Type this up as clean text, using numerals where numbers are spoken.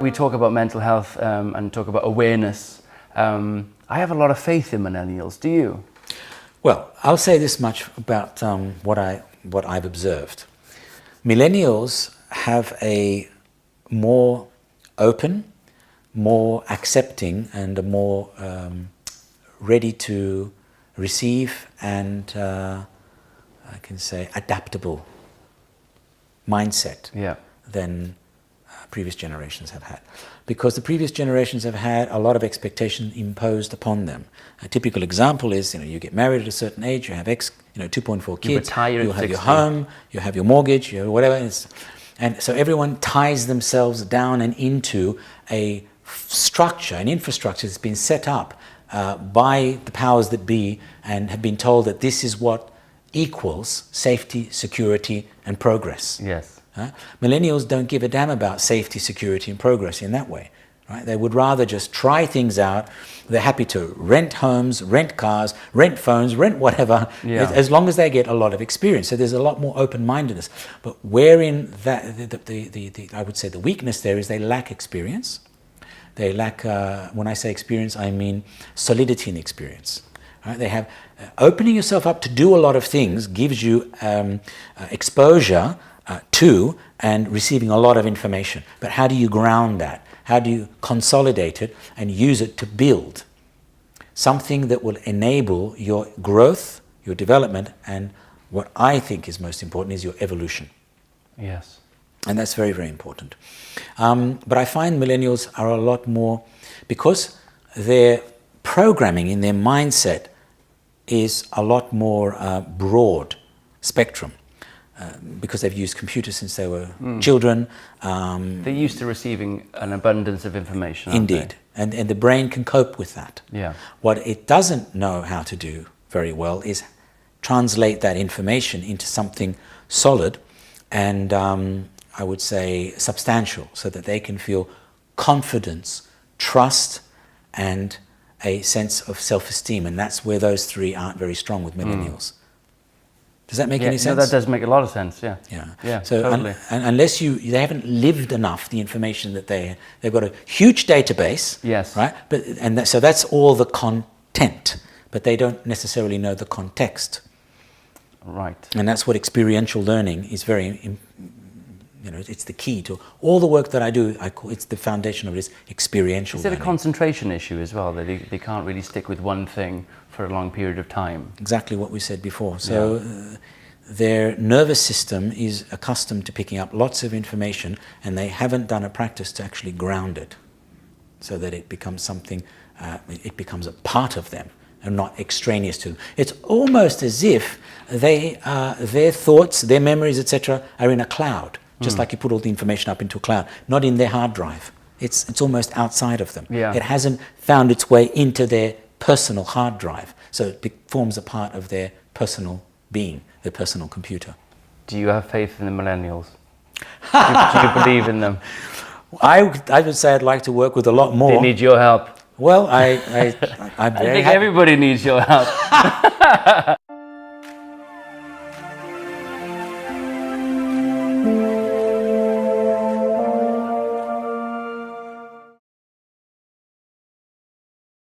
we talk about mental health and talk about awareness. I have a lot of faith in millennials. Do you? Well, I'll say this much about what I've observed. Millennials have a more open, more accepting, and a more ready to receive and I can say adaptable mindset than previous generations have had, because the previous generations have had a lot of expectation imposed upon them. A typical example is, you get married at a certain age, you have 2.4 kids, you have your home, you have your mortgage, you have whatever. And so everyone ties themselves down and into a structure, an infrastructure that's been set up by the powers that be, and have been told that this is what equals safety, security, and progress. Yes. Millennials don't give a damn about safety, security, and progress in that way. Right? They would rather just try things out. They're happy to rent homes, rent cars, rent phones, rent whatever, as long as they get a lot of experience. So there's a lot more open-mindedness. But wherein that, I would say the weakness there is they lack experience. They lack, when I say experience, I mean solidity in experience. Right? They have, opening yourself up to do a lot of things gives you exposure to and receiving a lot of information. But how do you ground that? How do you consolidate it and use it to build something that will enable your growth, your development, and what I think is most important is your evolution. Yes. And that's very, very important. But I find millennials are a lot more, because their programming in their mindset is a lot more broad spectrum. Because they've used computers since they were children. They're used to receiving an abundance of information. Indeed. And the brain can cope with that. Yeah. What it doesn't know how to do very well is translate that information into something solid and I would say substantial, so that they can feel confidence, trust, and a sense of self-esteem. And that's where those three aren't very strong with millennials. Does that make any sense? No, that does make a lot of sense. Yeah. Yeah. So totally. Unless they haven't lived enough the information that they've got a huge database. Yes. Right. So that's all the content, but they don't necessarily know the context. Right. And that's what experiential learning is very. It's the key to all the work that I do. It's the foundation of it is experiential learning. Is it a concentration issue as well, that they can't really stick with one thing for a long period of time? Exactly what we said before. So their nervous system is accustomed to picking up lots of information, and they haven't done a practice to actually ground it, so that it becomes something, it becomes a part of them and not extraneous to them. It's almost as if their thoughts, their memories, etc., are in a cloud. Just like you put all the information up into a cloud, not in their hard drive. It's almost outside of them. Yeah. It hasn't found its way into their personal hard drive, so it forms a part of their personal being, their personal computer. Do you have faith in the millennials? do you believe in them? I would say I'd like to work with a lot more. They need your help. Well, I'm very I think everybody needs your help.